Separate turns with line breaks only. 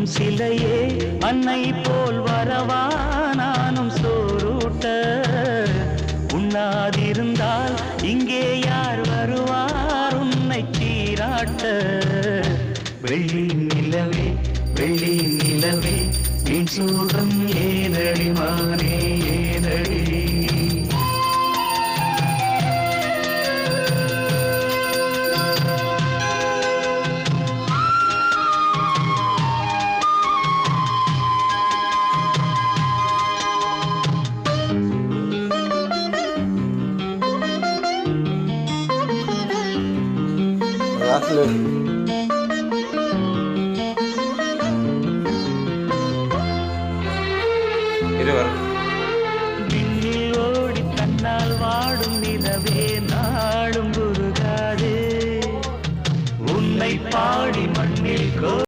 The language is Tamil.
சிலையே அன்னை போல் வரவா நானும் சோறுட்ட உண்ணாதிருந்தால் இங்கே யார் வருவார் உன்னை சீராட்ட வெள்ளி நிலவே வெள்ளி நிலவே என் சோகம் ஏனடி மானே ஏனடி
Gracias.